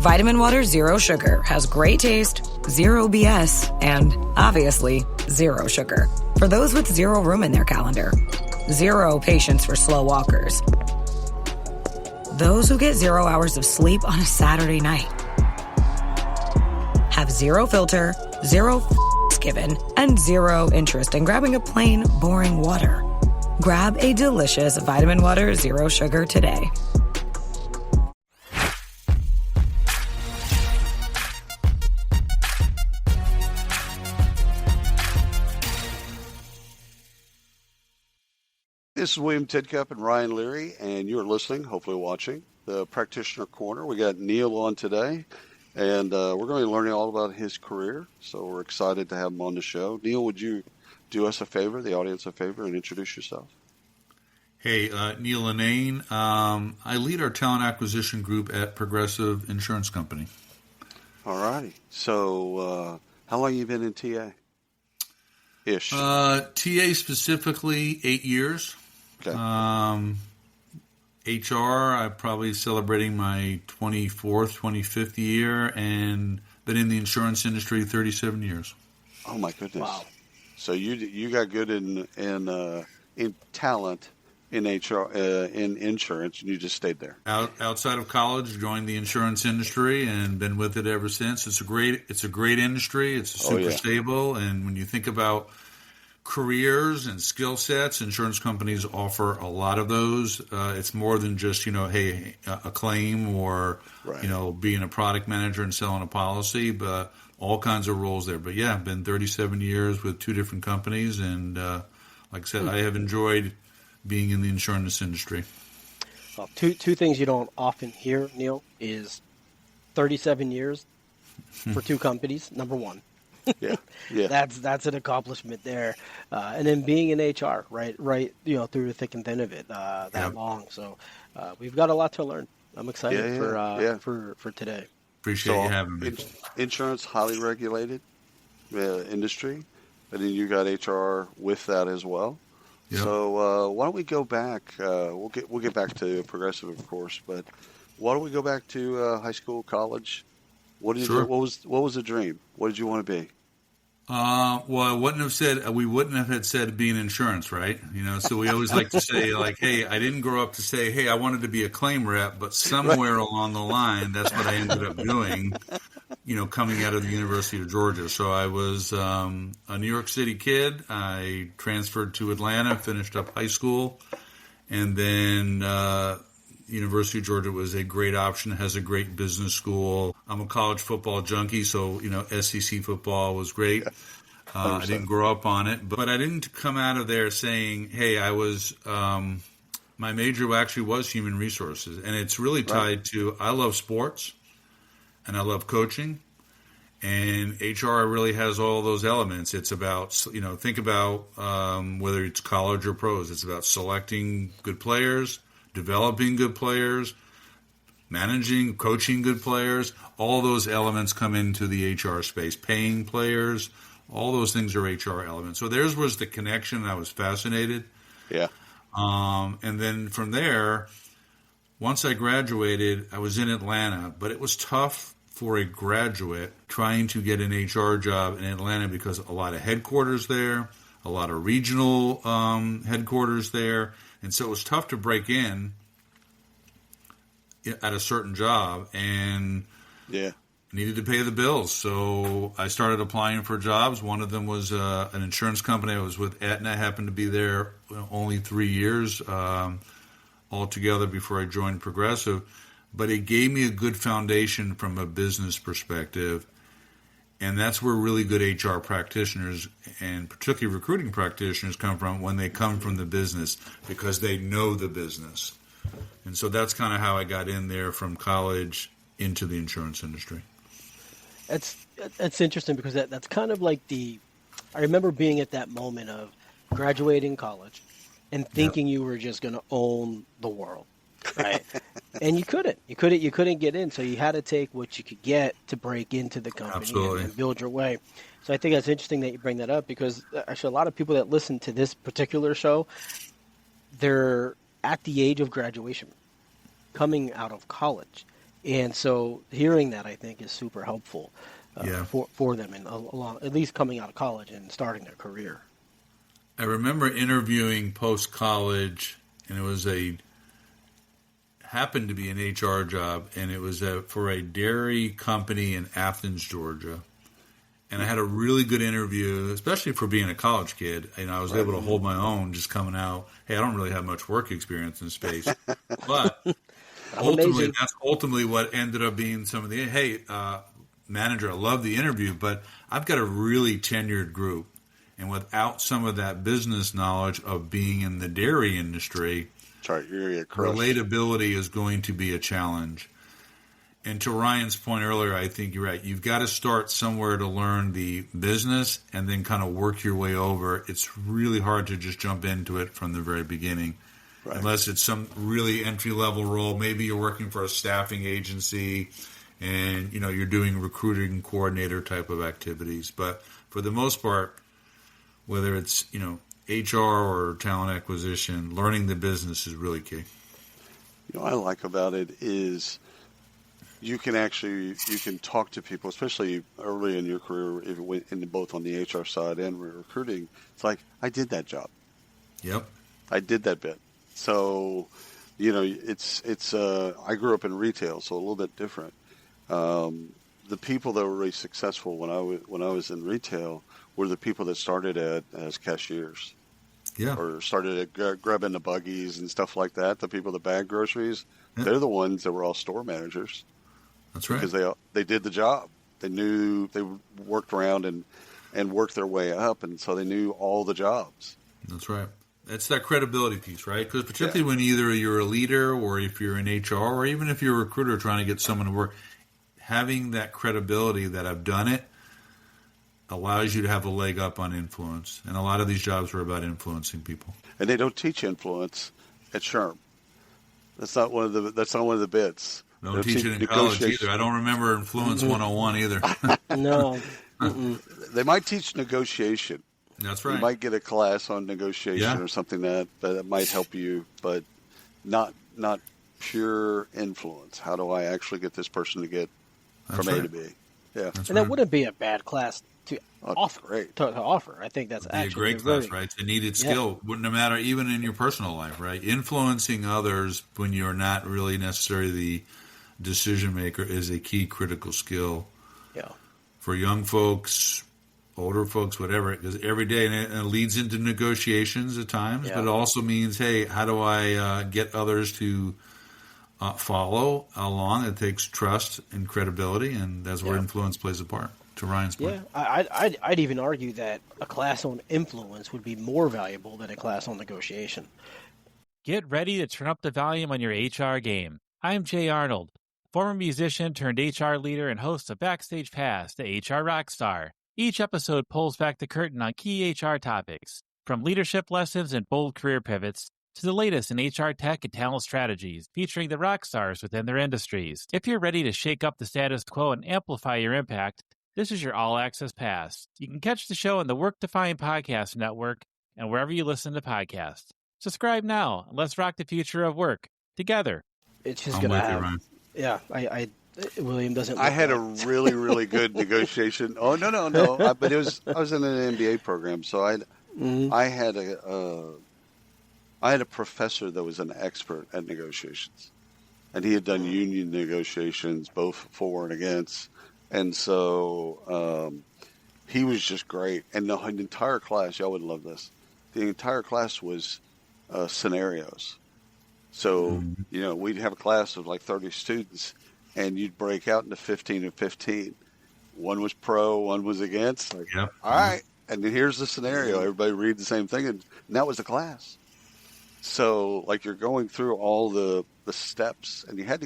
Vitamin Water Zero Sugar has great taste, zero BS, and obviously zero sugar. For those with zero room in their calendar, zero patience for slow walkers, those who get 0 hours of sleep on a Saturday night, have zero filter, zero given, and zero interest in grabbing a plain, boring water. Grab a delicious Vitamin Water Zero Sugar today. This is William Tidcup and Ryan Leary, and you're listening, hopefully watching, the Practitioner Corner. We got Neil on today, and we're going to be learning all about his career, so we're excited to have him on the show. Neil, would you do us a favor, the audience a favor, and introduce yourself? Hey, Neil Lenane. I lead our talent acquisition group at Progressive Insurance Company. All righty. So how long have you been in TA? Ish. TA specifically, 8 years. Okay. HR, I'm probably celebrating my 24th, 25th year, and been in the insurance industry 37 years. Oh my goodness! Wow. So you got good in talent in HR in insurance, and you just stayed there. Outside of college, joined the insurance industry and been with it ever since. It's a great industry. It's super stable, and when you think about careers and skill sets, insurance companies offer a lot of those. It's more than just, a claim or, being a product manager and selling a policy, but all kinds of roles there. But yeah, I've been 37 years with 2 different companies. And like I said, I have enjoyed being in the insurance industry. Well, two things you don't often hear, Neil, is 37 years for 2 companies, number one. Yeah. That's an accomplishment there, and then being in HR, right, through the thick and thin of it, long. So we've got a lot to learn. I'm excited for today. Appreciate you having me. Insurance, highly regulated industry, and then you got HR with that as well. Yep. So why don't we go back? We'll get back to Progressive, of course, but why don't we go back to high school, college? What was the dream? What did you want to be? Well, we wouldn't have said being insurance, right? So we always like to say, hey, I didn't grow up to say, hey, I wanted to be a claim rep, but somewhere along the line, that's what I ended up doing, coming out of the University of Georgia. So I was a New York City kid. I transferred to Atlanta, finished up high school, and then University of Georgia was a great option, has a great business school. I'm a college football junkie, so, SEC football was great. I didn't grow up on it, but I didn't come out of there saying, hey, I was, my major actually was human resources. And it's really tied to, I love sports and I love coaching. And HR really has all those elements. It's about, think about whether it's college or pros. It's about selecting good players, developing good players, managing, coaching good players. All those elements come into the HR space. Paying players, all those things are HR elements. So theirs was the connection, and I was fascinated. Yeah. And then from there, once I graduated, I was in Atlanta, but it was tough for a graduate trying to get an HR job in Atlanta because a lot of headquarters there, a lot of regional headquarters there. And so it was tough to break in at a certain job and needed to pay the bills. So I started applying for jobs. One of them was an insurance company. I was with Aetna. I happened to be there only 3 years altogether before I joined Progressive. But it gave me a good foundation from a business perspective. And that's where really good HR practitioners and particularly recruiting practitioners come from when they come from the business because they know the business. And so that's kind of how I got in there from college into the insurance industry. That's interesting because that's kind of like I remember being at that moment of graduating college and thinking you were just going to own the world. Right. And you couldn't get in. So you had to take what you could get to break into the company and build your way. So I think that's interesting that you bring that up because actually a lot of people that listen to this particular show, they're at the age of graduation, coming out of college. And so hearing that, I think, is super helpful Yeah. for them, and along at least coming out of college and starting their career. I remember interviewing post college, and it was happened to be an HR job, and it was for a dairy company in Athens, Georgia. And I had a really good interview, especially for being a college kid. And I was able to hold my own just coming out. Hey, I don't really have much work experience in space. But ultimately, that's ultimately what ended up being some of the, hey, manager, I love the interview, but I've got a really tenured group. And without some of that business knowledge of being in the dairy industry, relatability is going to be a challenge. And to Ryan's point earlier, I think you're right. You've got to start somewhere to learn the business and then kind of work your way over. It's really hard to just jump into it from the very beginning, unless it's some really entry-level role. Maybe you're working for a staffing agency and, you're doing recruiting coordinator type of activities. But for the most part, whether it's, HR or talent acquisition, learning the business is really key. What I like about it is you can talk to people, especially early in your career, both on the HR side and recruiting. It's like, I did that job. Yep. I did that bit. So, I grew up in retail, so a little bit different. The people that were really successful when I was in retail were the people that started as cashiers. Yeah. Or started at grabbing the buggies and stuff like that. The people that bag groceries, they're the ones that were all store managers. That's right. Because they did the job. They knew, they worked around and worked their way up, and so they knew all the jobs. That's right. It's that credibility piece, right? Because particularly when either you're a leader or if you're in HR or even if you're a recruiter trying to get someone to work, having that credibility that I've done it allows you to have a leg up on influence. And a lot of these jobs are about influencing people. And they don't teach influence at SHRM. That's not one of the bits. Don't teach it in college either. I don't remember Influence 101 either. No. They might teach negotiation. That's right. You might get a class on negotiation or something that might help you, but not pure influence. How do I actually get this person to get from A to B? Yeah. That wouldn't be a bad class to offer. Great. To offer. I think that's actually a great class, right? It's a needed skill, no matter even in your personal life, right? Influencing others when you're not really necessarily the decision maker is a key critical skill. Yeah. For young folks, older folks, whatever, because every day, and it leads into negotiations at times, but it also means, hey, how do I get others to follow along? It takes trust and credibility, and that's where influence plays a part, to Ryan's point. Yeah, I'd even argue that a class on influence would be more valuable than a class on negotiation. Get ready to turn up the volume on your HR game. I'm Jay Arnold, former musician turned HR leader and host of Backstage Pass, the HR Rockstar. Each episode pulls back the curtain on key HR topics, from leadership lessons and bold career pivots to the latest in HR tech and talent strategies, featuring the rock stars within their industries. If you're ready to shake up the status quo and amplify your impact, this is your all-access pass. You can catch the show on the Work Define Podcast Network and wherever you listen to podcasts. Subscribe now and let's rock the future of work together. It's just going to have... Yeah, William doesn't. I had a really, really good negotiation. Oh no! But I was in an MBA program, so I had a professor that was an expert at negotiations, and he had done union negotiations both for and against, and so he was just great. And the entire class, y'all would love this. The entire class was scenarios. So, we'd have a class of like 30 students, and you'd break out into 15 and 15. One was pro, one was against. Like, all right, and then here's the scenario. Everybody read the same thing, and that was the class. So, like, you're going through all the steps, and you had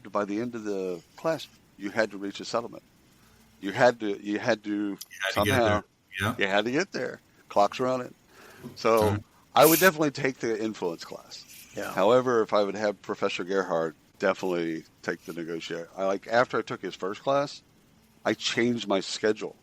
to by the end of the class, you had to reach a settlement. You had to somehow. You had to get there. Clock's running. So, I would definitely take the influence class. Yeah. However, if I would have Professor Gerhardt, definitely take the negotiator. After I took his first class, I changed my schedule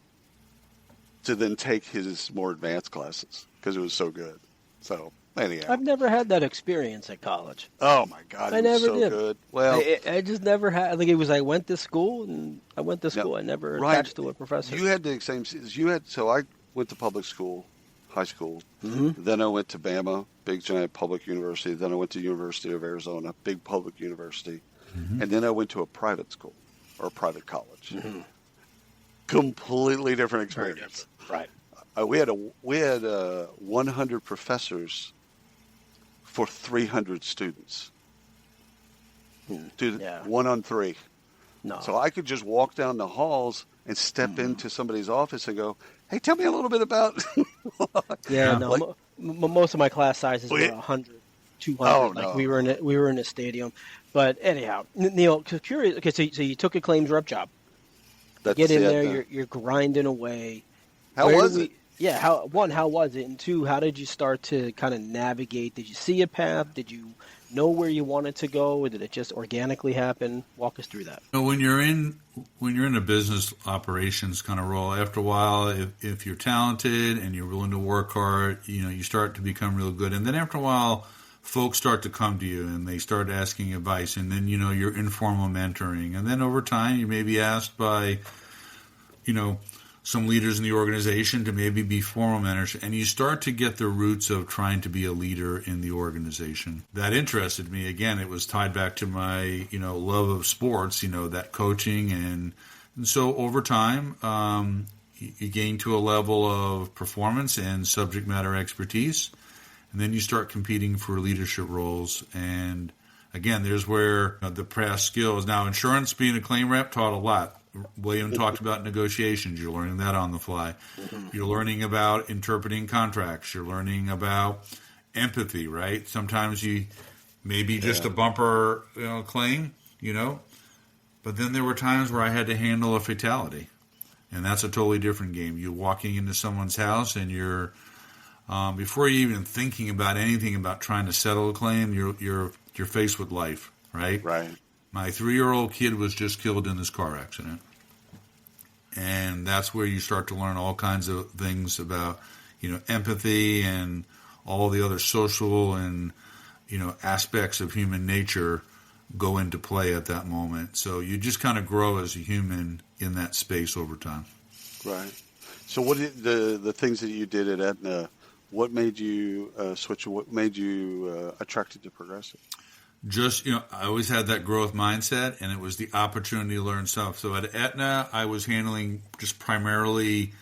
to then take his more advanced classes because it was so good. So Anyhow. I've never had that experience at college. Oh my God, I it was never so did. good. Well, I just never had. Like it was, I went to school and I went to school. I never attached to a professor. You had the same. So I went to public school, high school. Mm-hmm. Then I went to Bama, big giant public university. Then I went to University of Arizona, big public university, and then I went to a private school or a private college. Mm-hmm. Completely different experience. Right. We had 100 professors for 300 students. Dude, 1 on 3. No. So I could just walk down the halls and step into somebody's office and go, "Hey, tell me a little bit about." Most of my class sizes were 100, 200. Oh, like no. we were in a stadium. But anyhow, Neil, curious. Okay, so you took a claims rep job. Get in there, you're grinding away. How was it? Yeah, how was it? And 2, how did you start to kind of navigate? Did you see a path? Did you know where you wanted to go, or did it just organically happen? Walk us through that. When you're in a business operations kind of role, after a while, if you're talented and you're willing to work hard, you start to become real good. And then after a while, folks start to come to you and they start asking advice, and then you're informal mentoring, and then over time you may be asked by some leaders in the organization to maybe be formal mentors, and you start to get the roots of trying to be a leader in the organization. That interested me. Again, it was tied back to my, love of sports, that coaching. And so over time, you gain to a level of performance and subject matter expertise, and then you start competing for leadership roles. And again, there's where the past skills. Now, insurance, being a claim rep, taught a lot. William talked about negotiations. You're learning that on the fly. Mm-hmm. You're learning about interpreting contracts. You're learning about empathy, right? Sometimes you maybe just a bumper claim, but then there were times where I had to handle a fatality, and that's a totally different game. You're walking into someone's house and you're before you're even thinking about anything about trying to settle a claim, you're faced with life, right? Right. My 3-year-old kid was just killed in this car accident. And that's where you start to learn all kinds of things about, empathy and all the other social and, aspects of human nature go into play at that moment. So you just kind of grow as a human in that space over time. Right. So what did the things that you did at Aetna, what made you switch? What made you attracted to Progressive? Just, I always had that growth mindset, and it was the opportunity to learn stuff. So at Aetna, I was handling just primarily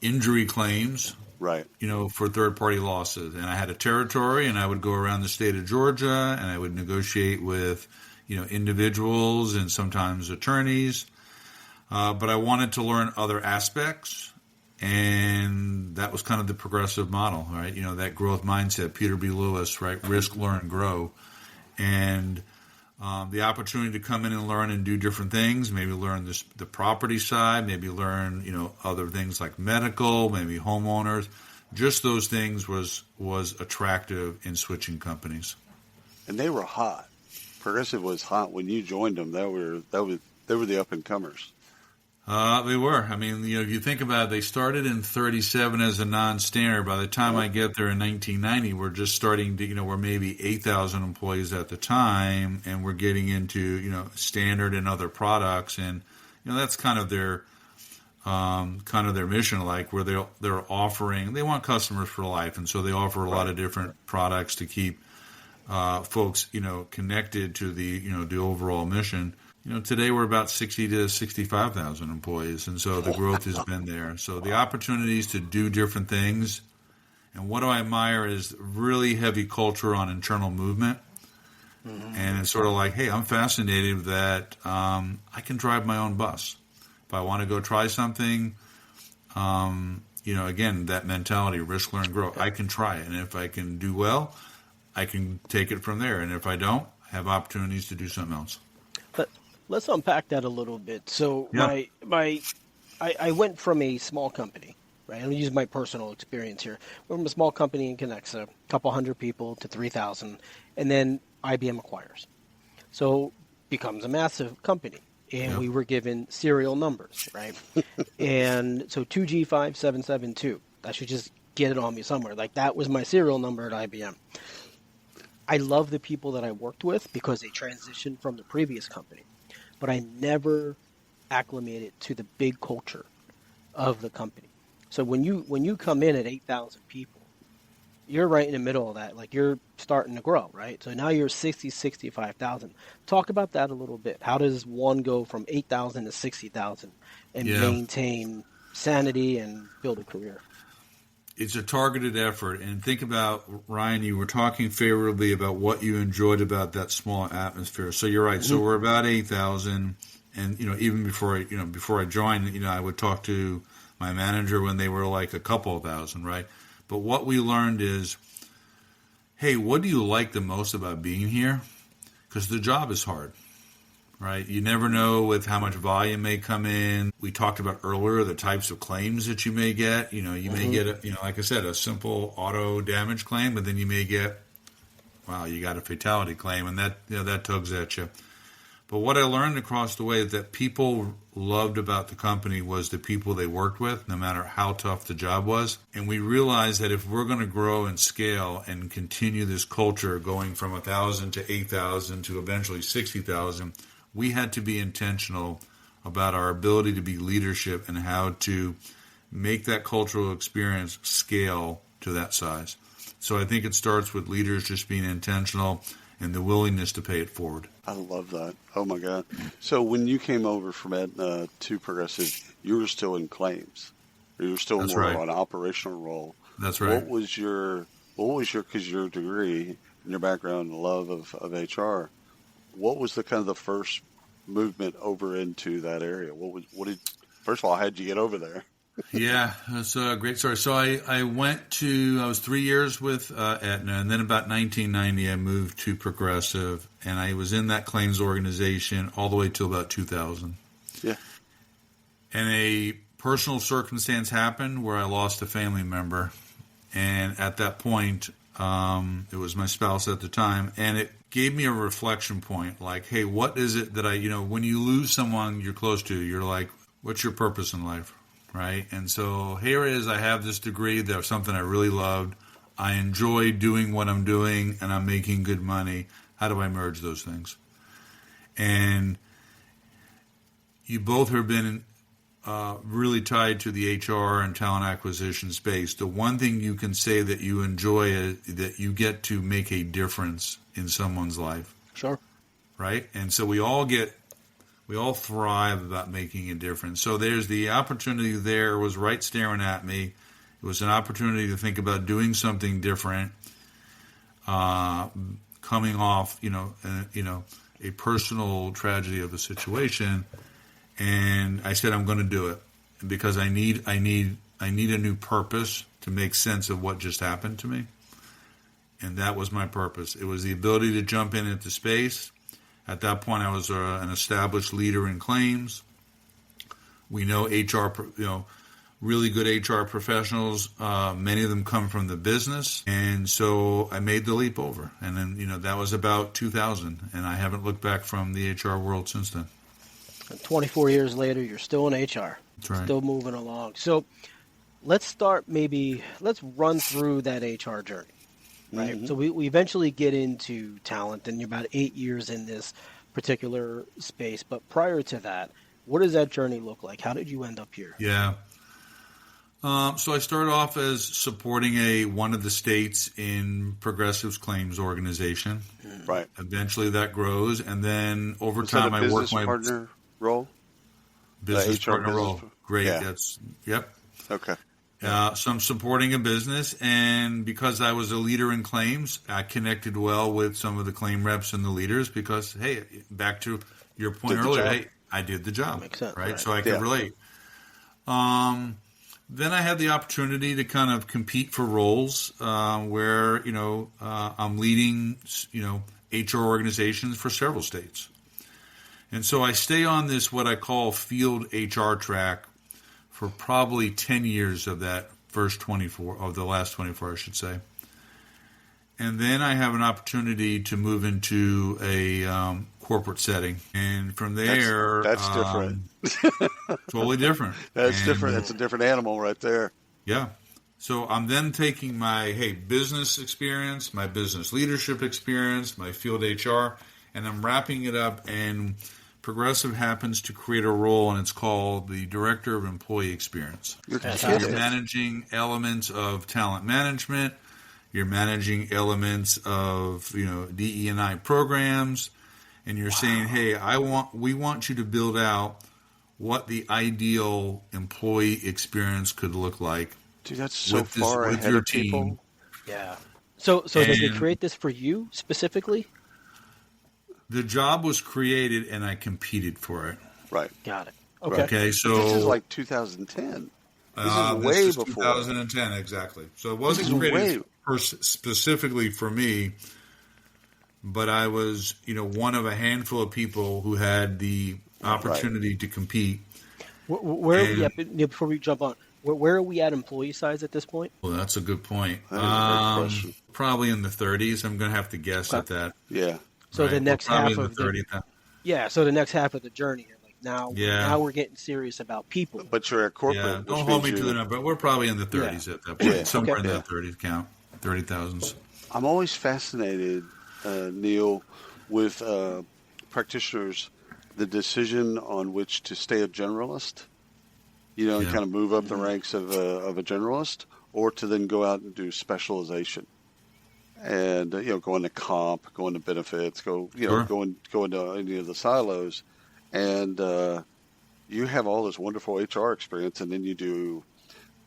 injury claims, right? For third-party losses. And I had a territory, and I would go around the state of Georgia, and I would negotiate with, individuals and sometimes attorneys. But I wanted to learn other aspects, and that was kind of the Progressive model, right? That growth mindset, Peter B. Lewis, right? Risk, learn, grow. And the opportunity to come in and learn and do different things, maybe learn the property side, maybe learn, other things like medical, maybe homeowners. Just those things was attractive in switching companies. And they were hot. Progressive was hot when you joined them. They were the up and comers. They were. I mean, if you think about it, they started in 1937 as a non-standard. By the time I get there in 1990, we're just starting to, we're maybe 8,000 employees at the time, and we're getting into, standard and other products. And, that's kind of their mission, like where they're offering, they want customers for life. And so they offer a lot of different products to keep folks, connected to the overall mission. Today we're about 60 to 65,000 employees, and so the growth has been there. So the opportunities to do different things, and what I admire is really heavy culture on internal movement. Mm-hmm. And it's sort of like, hey, I'm fascinated that I can drive my own bus. If I want to go try something, again, that mentality, risk, learn, grow, I can try it. And if I can do well, I can take it from there. And if I don't, I have opportunities to do something else. But let's unpack that a little bit. So I went from a small company, right? I'm going to use my personal experience here. We're from a small company in Connexa, a couple hundred people to 3,000, and then IBM acquires. So becomes a massive company, and we were given serial numbers, right? And so 2G5772, that should just get it on me somewhere. Like that was my serial number at IBM. I love the people that I worked with because they transitioned from the previous company, but I never acclimated to the big culture of the company. So when you come in at 8,000 people, you're right in the middle of that. Like you're starting to grow, right? So now you're 60, 65,000. Talk about that a little bit. How does one go from 8,000 to 60,000 and maintain sanity and build a career? It's a targeted effort. And think about, Ryan, you were talking favorably about what you enjoyed about that small atmosphere. So you're right. Mm-hmm. So we're about 8,000. And, even before I joined, I would talk to my manager when they were like a couple of thousand, right? But what we learned is, hey, what do you like the most about being here? Because the job is hard, right? You never know with how much volume may come in. We talked about earlier the types of claims that you may get. You may get, like I said, a simple auto damage claim, but then you may get, you got a fatality claim, and that tugs at you. But what I learned across the way that people loved about the company was the people they worked with, no matter how tough the job was. And we realized that if we're going to grow and scale and continue this culture going from 1,000 to 8,000 to eventually 60,000, we had to be intentional about our ability to be leadership and how to make that cultural experience scale to that size. So I think it starts with leaders just being intentional and the willingness to pay it forward. I love that. Oh, my God. So when you came over from Aetna to Progressive, you were still in claims. You were still That's more right. of an operational role. That's right. What was your because your degree and your background and love of HR, what was the kind of the first movement over into that area? First of all, how did you get over there? Yeah, that's a great story. So I was 3 years with Aetna, and then about 1990 I moved to Progressive, and I was in that claims organization all the way till about 2000. Yeah. And a personal circumstance happened where I lost a family member, and at that point, it was my spouse at the time, and it gave me a reflection point, like, hey, what is it that when you lose someone you're close to, you're like, what's your purpose in life? Right? And so here it is. I have this degree that was something I really loved. I enjoy doing what I'm doing, and I'm making good money. How do I merge those things? And you both have been really tied to the HR and talent acquisition space. The one thing you can say that you enjoy is that you get to make a difference in someone's life. Sure. Right? And so we all thrive about making a difference. So there's the opportunity there was right staring at me. It was an opportunity to think about doing something different, coming off, a personal tragedy of a situation. And I said, I'm going to do it because I need a new purpose to make sense of what just happened to me. And that was my purpose. It was the ability to jump into space. At that point, I was an established leader in claims. We know HR, really good HR professionals. Many of them come from the business. And so I made the leap over. And then, that was about 2000. And I haven't looked back from the HR world since then. And 24 years later, you're still in HR. That's right. Still moving along. So let's run through that HR journey. Right. Mm-hmm. So we eventually get into talent, and you're about 8 years in this particular space. But prior to that, what does that journey look like? How did you end up here? Yeah. So I started off as supporting one of the states in Progressive's claims organization. Right. Eventually that grows, and then over Was time that a I worked business partner role. Business partner role. Great. Yeah. Yep. Okay. So I'm supporting a business, and because I was a leader in claims, I connected well with some of the claim reps and the leaders because, hey, back to your point earlier, hey, I did the job. Makes sense, right? So I could relate. Then I had the opportunity to kind of compete for roles where, I'm leading, HR organizations for several states. And so I stay on this, what I call field HR track, for probably 10 years of that the last 24, I should say. And then I have an opportunity to move into a corporate setting. And from there... That's different. Totally different. That's different. That's a different animal right there. Yeah. So I'm then taking my, business experience, my business leadership experience, my field HR, and I'm wrapping it up, and Progressive happens to create a role, and it's called the Director of Employee Experience. So you're managing elements of talent management, you're managing elements of, DE&I programs, and you're saying, hey, we want you to build out what the ideal employee experience could look like. Dude, that's so far ahead of people. Yeah. So did they create this for you specifically? The job was created, and I competed for it. Right. Got it. Okay. Okay. So this is like 2010. This is way this is before 2010, exactly. So it wasn't created specifically for me, but I was, one of a handful of people who had the opportunity to compete. Where are we at, before we jump on? Where are we at employee size at this point? Well, that's a good point. That is a great question. Probably in the 30s. I'm going to have to guess at that. Yeah. So the next half of the 30s. So the next half of the journey here, now we're getting serious about people. But you're at corporate. Yeah, don't hold me to the number, but we're probably in the 30s at that point. Somewhere in the 30s count, 30,000s. I'm always fascinated, Neil, with practitioners, the decision on which to stay a generalist, and kind of move up the ranks of a generalist, or to then go out and do specialization. And go into comp, go into benefits, go into any of the silos, and you have all this wonderful HR experience, and then you do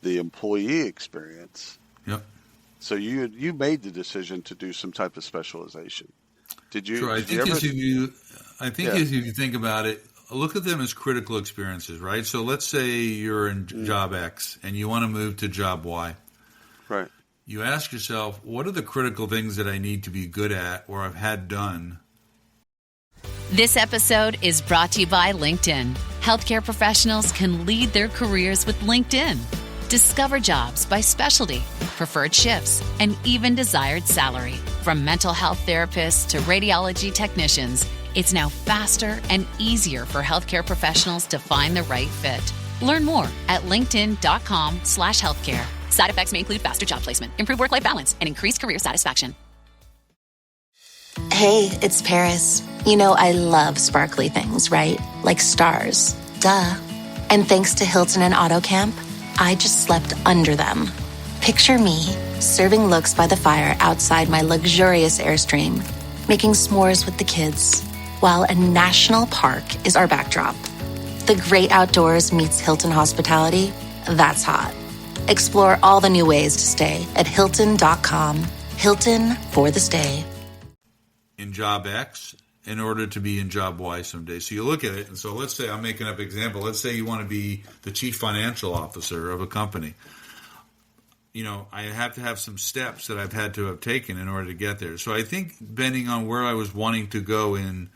the employee experience. Yep. So you made the decision to do some type of specialization. Did you? Sure. I think as you think about it, look at them as critical experiences, right? So let's say you're in job X and you want to move to job Y. Right. You ask yourself, what are the critical things that I need to be good at or I've had done? This episode is brought to you by LinkedIn. Healthcare professionals can lead their careers with LinkedIn. Discover jobs by specialty, preferred shifts, and even desired salary. From mental health therapists to radiology technicians, it's now faster and easier for healthcare professionals to find the right fit. Learn more at linkedin.com/healthcare. Side effects may include faster job placement, improved work-life balance, and increased career satisfaction. Hey, it's Paris. I love sparkly things, right? Like stars. Duh. And thanks to Hilton and AutoCamp, I just slept under them. Picture me, serving looks by the fire outside my luxurious Airstream, making s'mores with the kids, while a national park is our backdrop. The great outdoors meets Hilton hospitality. That's hot. Explore all the new ways to stay at Hilton.com. Hilton for the stay. In job X in order to be in job Y someday. So you look at it, and so let's say, I'm making up an example. Let's say you want to be the chief financial officer of a company. I have to have some steps that I've had to have taken in order to get there. So I think depending on where I was wanting to go and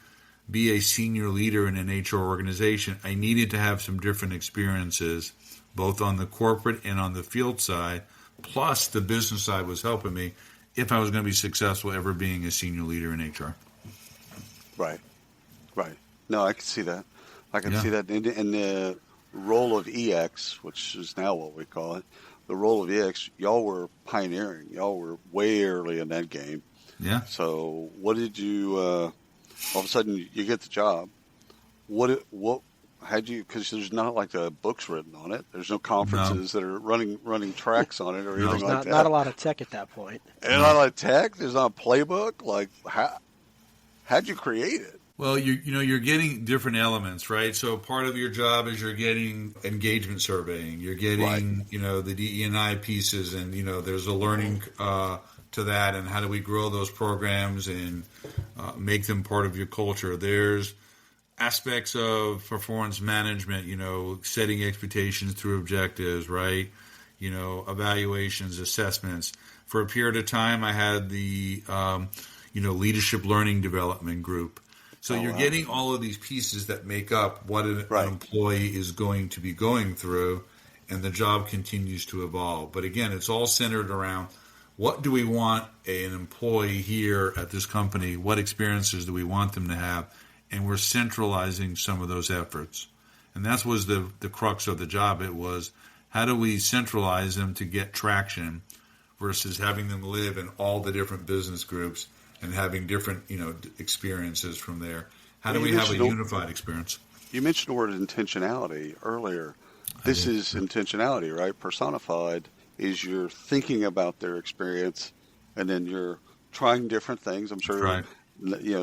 be a senior leader in an HR organization, I needed to have some different experiences, both on the corporate and on the field side, plus the business side was helping me if I was going to be successful ever being a senior leader in HR. Right. No, I can see that. I can see that. And the role of EX, which is now what we call it, the role of EX, y'all were pioneering. Y'all were way early in that game. Yeah. So what did you, all of a sudden you get the job. What had you, because there's not like books written on it. There's no conferences that are running tracks on it or anything like that. Not a lot of tech at that point. And not a lot of tech. There's not a playbook. Like, how'd you create it? Well, you're getting different elements, right? So part of your job is you're getting engagement surveying. You're getting, the DE&I pieces, and, there's a learning to that, and how do we grow those programs and make them part of your culture. There's aspects of performance management, setting expectations through objectives, right? Evaluations, assessments. For a period of time, I had the, leadership learning development group. So you're getting all of these pieces that make up what an employee is going to be going through, and the job continues to evolve. But again, it's all centered around what do we want an employee here at this company, what experiences do we want them to have, and we're centralizing some of those efforts. And that was the crux of the job. It was, How do we centralize them to get traction versus having them live in all the different business groups and having different, experiences from there? How do we have a unified experience? You mentioned the word intentionality earlier. This is intentionality, right? Personified is you're thinking about their experience, and then you're trying different things. I'm sure, right.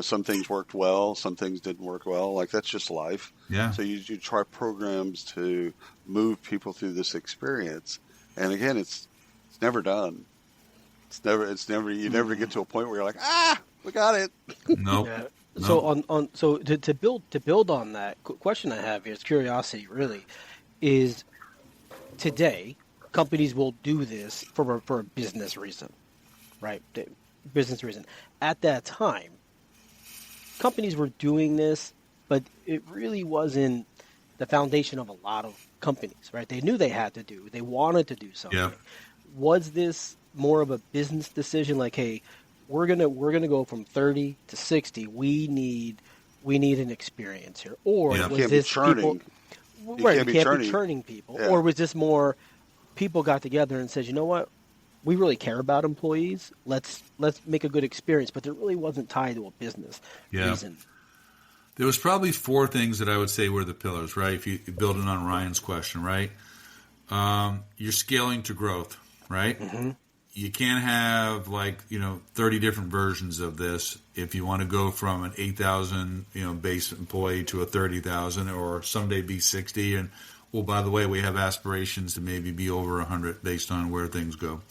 Some things worked well, some things didn't work well. Like, that's just life. Yeah. So you try programs to move people through this experience. And again, it's never done. You never get to a point where you're like, we got it. Nope. Yeah. No. So to build on that question I have here, it's curiosity really, is today companies will do this for a business reason, right? Business reason. At that time, companies were doing this, but it really wasn't the foundation of a lot of companies, right? They knew they wanted to do something. Yeah. Was this more of a business decision, like, hey, we're gonna go from 30 to 60. We need an experience here, or was this people? Right, we can't be churning people, or was this more people got together and said, you know what, we really care about employees. Let's make a good experience, but there really wasn't tied to a business reason. There was probably 4 things that I would say were the pillars, right? If you build it on Ryan's question, right? You're scaling to growth, right? Mm-hmm. You can't have 30 different versions of this if you want to go from an 8,000 base employee to a 30,000, or someday be 60. And by the way, we have aspirations to maybe be over 100 based on where things go.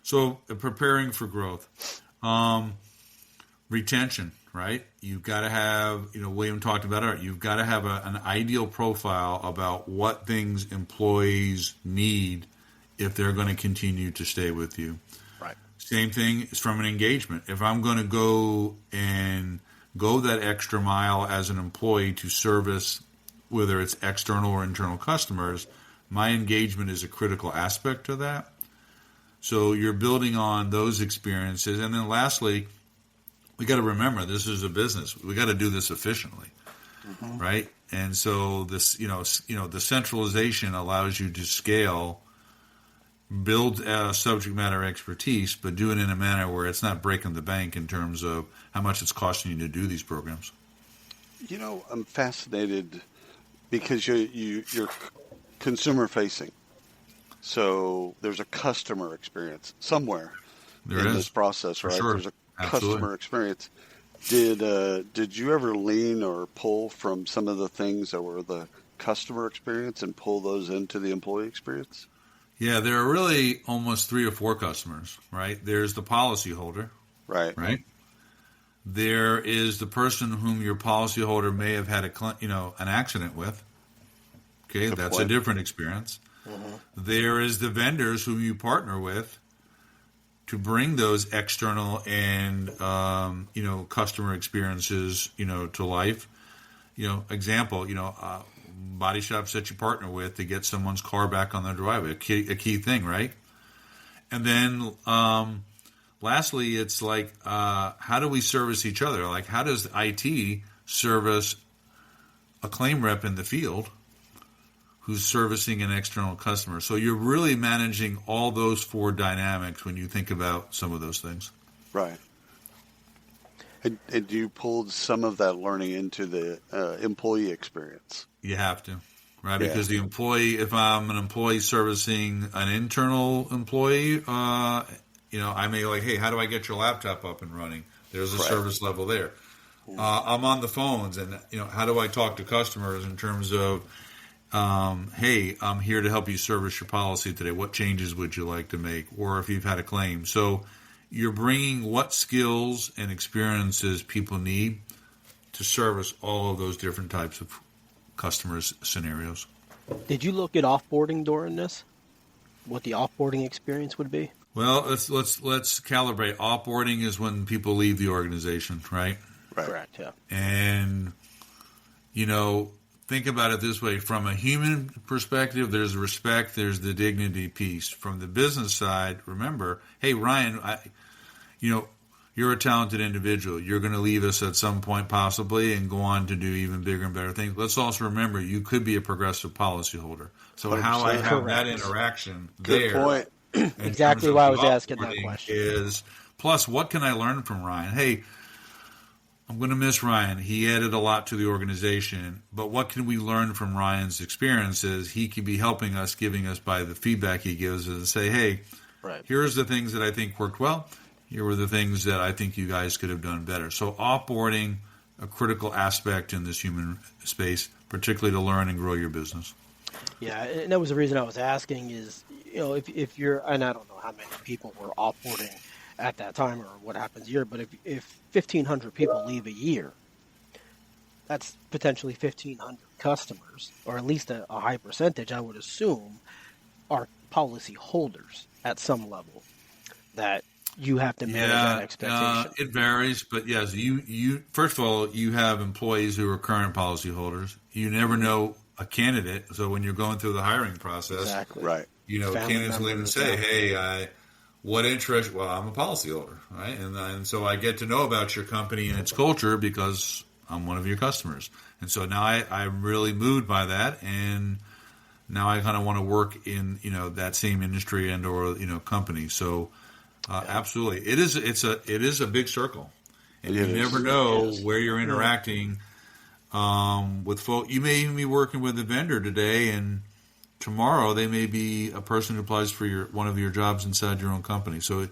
So preparing for growth, retention, right? You've got to have, William talked about it. You've got to have an ideal profile about what things employees need if they're going to continue to stay with you. Right. Same thing is from an engagement. If I'm going to go that extra mile as an employee to service, whether it's external or internal customers, my engagement is a critical aspect to that. So you're building on those experiences. And then lastly, we got to remember this is a business. We got to do this efficiently, right? And so this, the centralization allows you to scale, build subject matter expertise, but do it in a manner where it's not breaking the bank in terms of how much it's costing you to do these programs. I'm fascinated because you're consumer facing. So there's a customer experience somewhere in this process, right? Sure. There's a Absolutely. Customer experience. Did you ever lean or pull from some of the things that were the customer experience and pull those into the employee experience? Yeah, there are really almost 3 or 4 customers, right? There's the policyholder, right? There is the person whom your policyholder may have had an accident with. Okay, that's a different experience. Mm-hmm. There is the vendors whom you partner with to bring those external and customer experiences to life. Example, body shops that you partner with to get someone's car back on their driveway, a key thing, right? And then lastly, it's like how do we service each other? Like, how does IT service a claim rep in the field who's servicing an external customer? So you're really managing all those 4 dynamics when you think about some of those things. Right. And you pulled some of that learning into the employee experience. You have to, right? Yeah. Because the employee, if I'm an employee servicing an internal employee, I may hey, how do I get your laptop up and running? There's a service level there. I'm on the phones, and how do I talk to customers in terms of, hey, I'm here to help you service your policy today. What changes would you like to make? Or if you've had a claim. So you're bringing what skills and experiences people need to service all of those different types of customers' scenarios. Did you look at offboarding during this? What the offboarding experience would be? Well, let's calibrate. Offboarding is when people leave the organization, right? Right. Correct, yeah. And, think about it this way. From a human perspective, there's respect, there's the dignity piece. From the business side, remember, hey, Ryan, you're you're a talented individual. You're going to leave us at some point possibly and go on to do even bigger and better things. Let's also remember you could be a progressive policyholder. So how I have that interaction Good there. point. Exactly why I was asking that question. Is, plus, what can I learn from Ryan? Hey, I'm going to miss Ryan. He added a lot to the organization, but what can we learn from Ryan's experiences? He could be helping us, giving us by the feedback he gives us and say, hey, here's the things that I think worked well. Here were the things that I think you guys could have done better. So offboarding, a critical aspect in this human space, particularly to learn and grow your business. Yeah, and that was the reason I was asking is, if you're, and I don't know how many people were offboarding at that time or what happens here, but if 1,500 people leave a year, that's potentially 1,500 customers, or at least a high percentage, I would assume, are policy holders at some level that you have to manage that expectation. It varies, but yes, you first of all, you have employees who are current policy holders. You never know a candidate, so when you're going through the hiring process, exactly. Right. Candidates will even say, hey, what interest? Well, I'm a policyholder, right? And so I get to know about your company and its culture because I'm one of your customers. And so now I'm really moved by that, and now I kind of want to work in that same industry and or company. So absolutely, it is a big circle, and you never know where you're interacting with folks. You may even be working with a vendor today, and tomorrow they may be a person who applies for one of your jobs inside your own company. So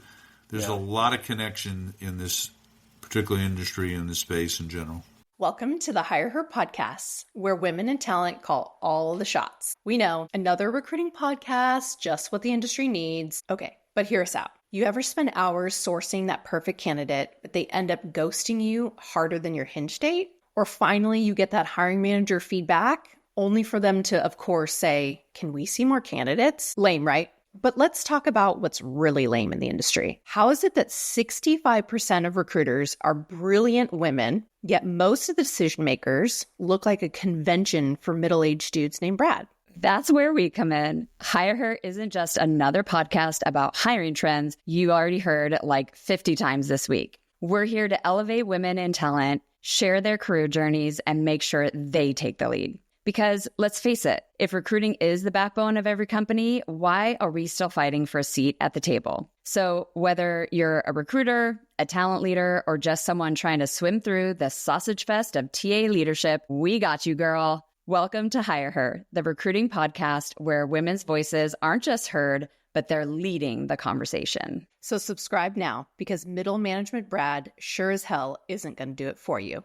there's a lot of connection in this particular industry and this space in general. Welcome to the Hire Her podcast, where women in talent call all the shots. We know, another recruiting podcast, just what the industry needs. Okay, but hear us out. You ever spend hours sourcing that perfect candidate, but they end up ghosting you harder than your hinge date? Or finally, you get that hiring manager feedback, only for them to, of course, say, can we see more candidates? Lame, right? But let's talk about what's really lame in the industry. How is it that 65% of recruiters are brilliant women, yet most of the decision makers look like a convention for middle-aged dudes named Brad? That's where we come in. Hire Her isn't just another podcast about hiring trends you already heard like 50 times this week. We're here to elevate women in talent, share their career journeys, and make sure they take the lead. Because let's face it, if recruiting is the backbone of every company, why are we still fighting for a seat at the table? So whether you're a recruiter, a talent leader, or just someone trying to swim through the sausage fest of TA leadership, we got you, girl. Welcome to Hire Her, the recruiting podcast where women's voices aren't just heard, but they're leading the conversation. So subscribe now, because middle management Brad sure as hell isn't going to do it for you.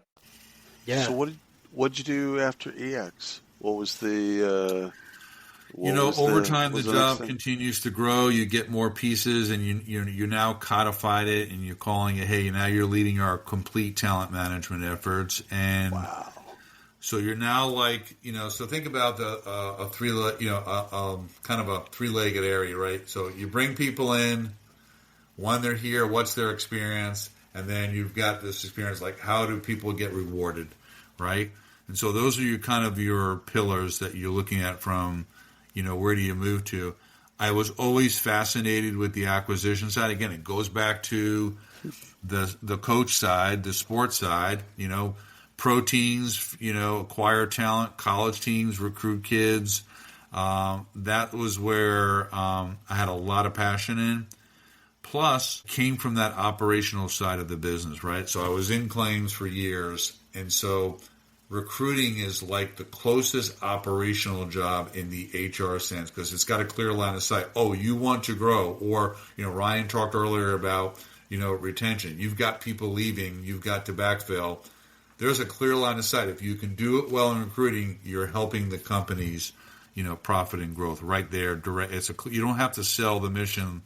Yeah. So what'd you do after EX? What was the... over time, the job continues to grow. You get more pieces, and you now codified it, and you're calling it, hey, now you're leading our complete talent management efforts. And so you're now so think about kind of a three-legged area, right? So you bring people in, when they're here, what's their experience? And then you've got this experience, like how do people get rewarded, right? And so those are your pillars that you're looking at from, where do you move to? I was always fascinated with the acquisition side. Again, it goes back to the coach side, the sports side, pro teams, acquire talent, college teams, recruit kids. That was where I had a lot of passion in. Plus, came from that operational side of the business, right? So I was in claims for years, and so recruiting is like the closest operational job in the HR sense, because it's got a clear line of sight. Oh, you want to grow. Or, Ryan talked earlier about, retention. You've got people leaving. You've got to backfill. There's a clear line of sight. If you can do it well in recruiting, you're helping the company's, profit and growth right there. You don't have to sell the mission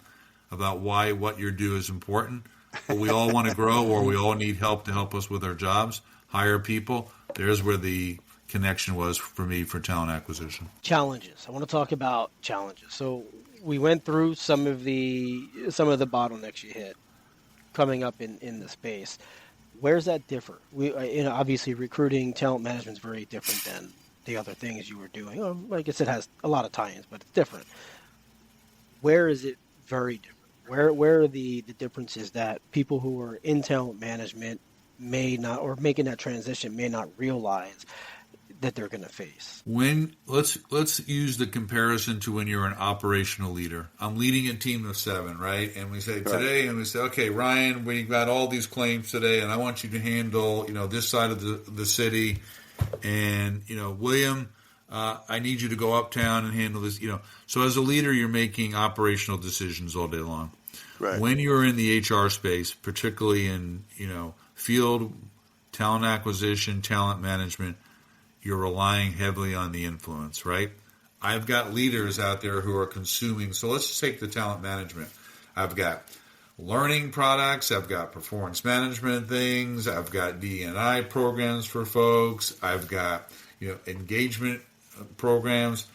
about why what you do is important. But we all want to grow, or we all need help to help us with our jobs, hire people. There's where the connection was for me for talent acquisition. Challenges. I want to talk about challenges. So we went through some of the bottlenecks you hit coming up in the space. Where's that differ? Obviously recruiting, talent management is very different than the other things you were doing. I guess it has a lot of tie-ins, but it's different. Where is it very different? Where are the differences that people who are in talent management may not, or making that transition may not realize that they're going to face? Let's use the comparison to when you're an operational leader. I'm leading a team of 7, right? And we say today, and we say, okay, Ryan, we got all these claims today, and I want you to handle, this side of the city, and William, I need you to go uptown and handle this. So as a leader, you're making operational decisions all day long. Right. When you're in the HR space, particularly in field talent acquisition, talent management, you're relying heavily on the influence, right? I've got leaders out there who are consuming. So let's just take the talent management. I've got learning products. I've got performance management things. I've got D&I programs for folks. I've got engagement programs.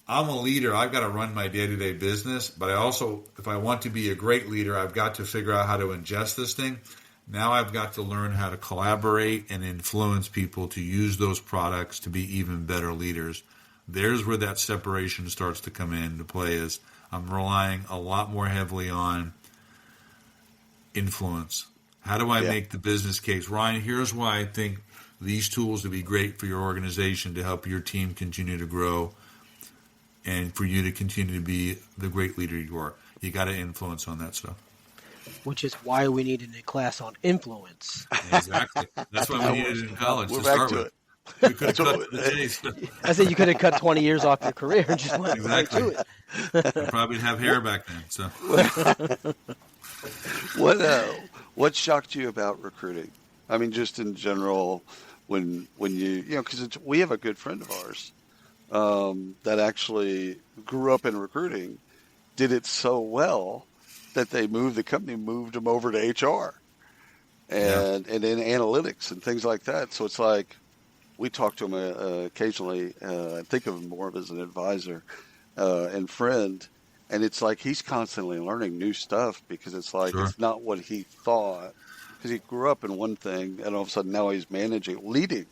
I'm a leader. I've got to run my day-to-day business. But I also, if I want to be a great leader, I've got to figure out how to ingest this thing. Now I've got to learn how to collaborate and influence people to use those products to be even better leaders. There's where that separation starts to come into play, is I'm relying a lot more heavily on influence. How do I make the business case? Ryan, here's why I think these tools would be great for your organization to help your team continue to grow and for you to continue to be the great leader you are. You got to influence on that stuff. Which is why we needed a class on influence. Exactly. That's why we needed it in college We're to back start to with. it. We could have cut the chase. I said you could have cut 20 years off your career and just went right to it. I probably didn't have hair back then. So, what shocked you about recruiting? I mean, just in general, when you because we have a good friend of ours that actually grew up in recruiting, did it so well that they moved them over to HR and in analytics and things like that. So it's like we talk to him occasionally. I think of him more as an advisor and friend, and it's like he's constantly learning new stuff because it's like it's not what he thought, because he grew up in one thing and all of a sudden now he's leading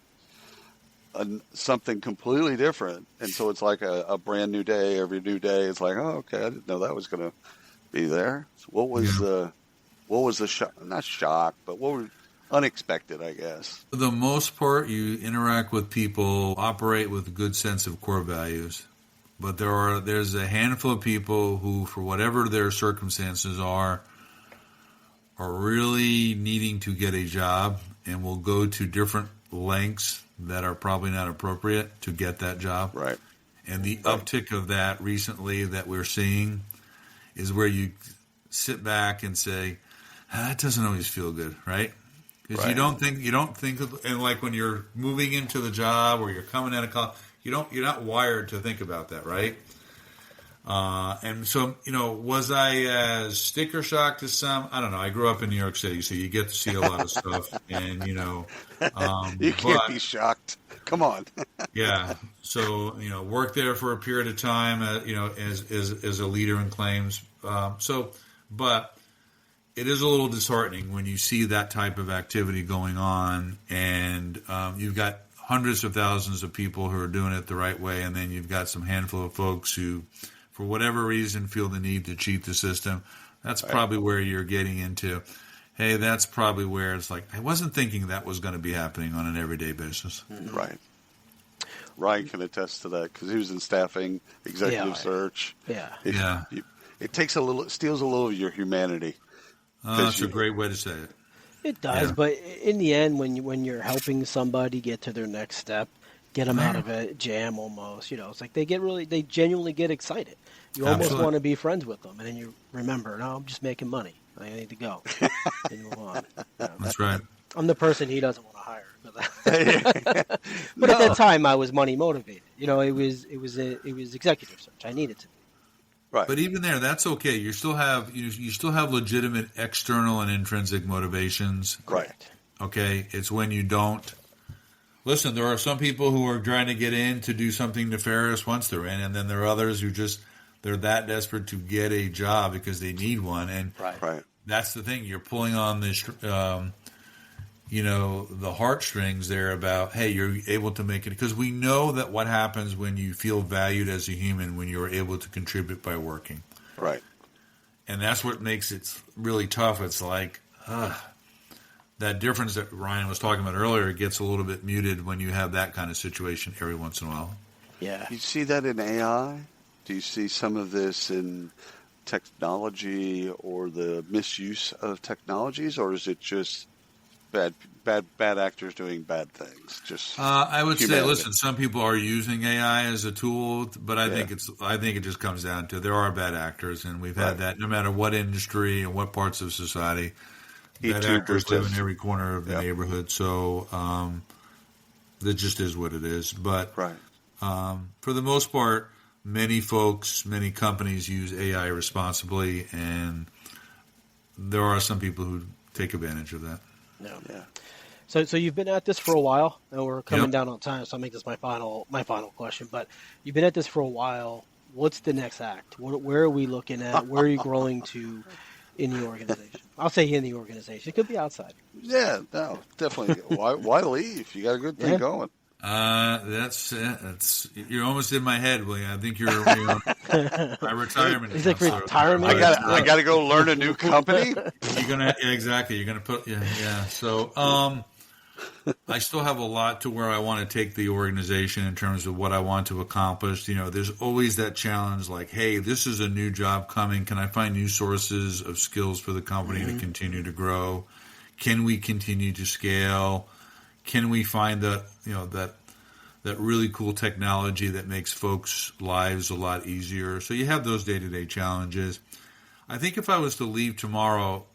something completely different. And so it's like a brand new day. Every new day it's like, oh, okay, I didn't know that was going to be there. So what was the shock? Not shock, but what was unexpected, I guess. For the most part, you interact with people, operate with a good sense of core values. But there's a handful of people who, for whatever their circumstances are really needing to get a job and will go to different lengths that are probably not appropriate to get that job. Right. And the uptick of that recently that we're seeing is where you sit back and say, that doesn't always feel good, right? Because you don't think of, and like when you're moving into the job or you're coming out of college, you're not wired to think about that, right? And so, was I as sticker shock to some? I don't know. I grew up in New York City, so you get to see a lot of stuff, and you can't be shocked. Come on. Yeah. So, worked there for a period of time, as a leader in claims. But it is a little disheartening when you see that type of activity going on, and you've got hundreds of thousands of people who are doing it the right way, and then you've got some handful of folks who, for whatever reason, feel the need to cheat the system. That's probably where you're getting into. Hey, that's probably where it's like, I wasn't thinking that was going to be happening on an everyday basis. Right. Ryan can attest to that because he was in staffing, executive search. Yeah. It steals a little of your humanity. That's a great way to say it. It does, but in the end, when you're helping somebody get to their next step, get them out of a jam almost, it's like they genuinely get excited. You almost want to be friends with them, and then you remember, no, I'm just making money. I need to go. And you move on. That's right. I'm the person he doesn't want to hire. But at that time, I was money motivated. It was executive search. I needed to be. Right. But even there, that's okay. You still have legitimate external and intrinsic motivations. Right. Okay. It's when you don't. Listen, there are some people who are trying to get in to do something nefarious once they're in, and then there are others who they're that desperate to get a job because they need one. And that's the thing. You're pulling on this, the heartstrings there about, hey, you're able to make it. Because we know that what happens when you feel valued as a human, when you're able to contribute by working. Right. And that's what makes it really tough. It's like that difference that Ryan was talking about earlier gets a little bit muted when you have that kind of situation every once in a while. Yeah. You see that in AI? Do you see some of this in technology or the misuse of technologies, or is it just bad actors doing bad things? Just I would humanity. say, listen, some people are using AI as a tool, but I think it just comes down to there are bad actors, and we've had that no matter what industry and what parts of society. Bad actors live in every corner of the neighborhood, so that just is what it is. But for the most part, many companies use AI responsibly, and there are some people who take advantage of that. No. Yeah. So you've been at this for a while, and we're coming down on time, so I'll make this my final question. But you've been at this for a while. What's the next act? Where are we looking at? Where are you growing to in the organization? I'll say in the organization. It could be outside. Yeah, no, definitely. Why leave? You got a good thing going. That's you're almost in my head, William. I think you're my retirement. He's like retirement. I got to go learn a new company. You're gonna exactly. You're gonna put yeah. So I still have a lot to where I want to take the organization in terms of what I want to accomplish. There's always that challenge, like, hey, this is a new job coming. Can I find new sources of skills for the company to continue to grow? Can we continue to scale? Can we find that really cool technology that makes folks' lives a lot easier? So you have those day-to-day challenges. I think if I was to leave tomorrow,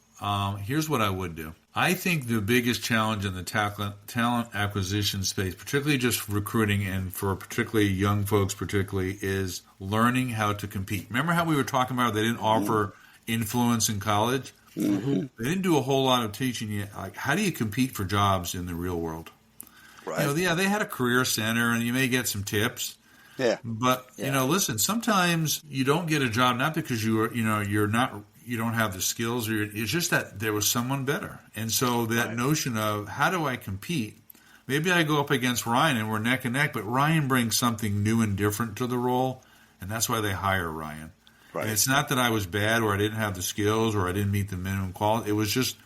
here's what I would do. I think the biggest challenge in the talent acquisition space, particularly just recruiting and for particularly young folks is learning how to compete. Remember how we were talking about they didn't offer influence in college? Mm-hmm. They didn't do a whole lot of teaching you, like, how do you compete for jobs in the real world? Right. They had a career center, and you may get some tips. Yeah. But listen, sometimes you don't get a job not because you don't have the skills, or it's just that there was someone better. And so that notion of how do I compete? Maybe I go up against Ryan and we're neck and neck, but Ryan brings something new and different to the role, and that's why they hire Ryan. Right. And it's not that I was bad or I didn't have the skills or I didn't meet the minimum quality. It was just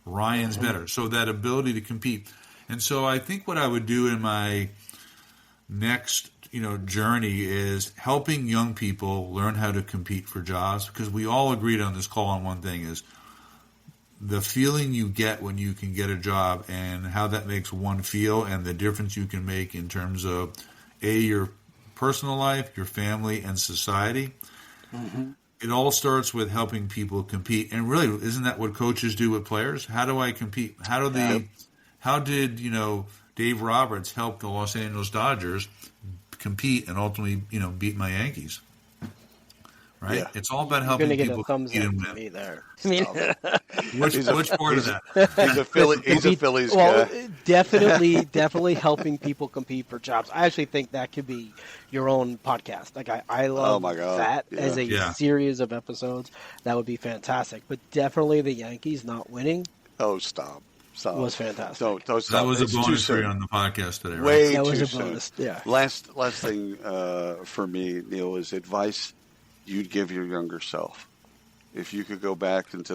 Ryan's better. So that ability to compete. And so I think what I would do in my next, journey is helping young people learn how to compete for jobs, because we all agreed on this call on one thing is the feeling you get when you can get a job and how that makes one feel and the difference you can make in terms of your personal life, your family, and society. Mm-hmm. It all starts with helping people compete. And really, isn't that what coaches do with players? How do I compete? How did Dave Roberts help the Los Angeles Dodgers compete and ultimately, beat my Yankees? Right? Yeah. It's all about helping people compete and win. Me there. Which part of that? He's a Phillies guy. Definitely helping people compete for jobs. I actually think that could be your own podcast. Like I love that as a series of episodes. That would be fantastic. But definitely the Yankees not winning. Oh, stop. Was fantastic. Don't stop. That was a bonus for you on the podcast today, right? Way that too was a soon. Bonus. Yeah. Last thing for me, Neil, is advice you'd give your younger self. If you could go back into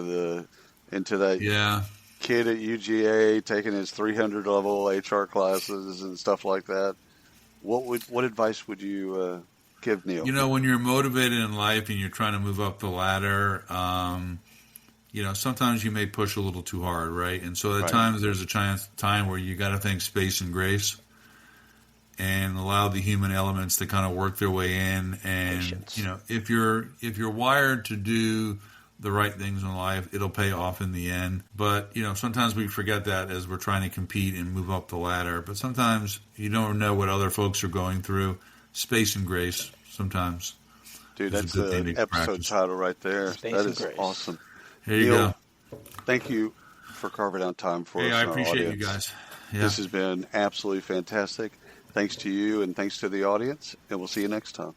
that kid at UGA taking his 300 level HR classes and stuff like that, what advice would you give Neil? When you're motivated in life and you're trying to move up the ladder, sometimes you may push a little too hard, right? And so at times there's a time where you got to think space and grace and allow the human elements to kind of work their way in. And, Patience. if you're wired to do the right things in life, it'll pay off in the end. But, sometimes we forget that as we're trying to compete and move up the ladder. But sometimes you don't know what other folks are going through. Space and grace sometimes. Dude, that's the episode title right there. That is awesome. Here you go. Thank you for carving out time for us. I appreciate you guys. Yeah. This has been absolutely fantastic. Thanks to you and thanks to the audience, and we'll see you next time.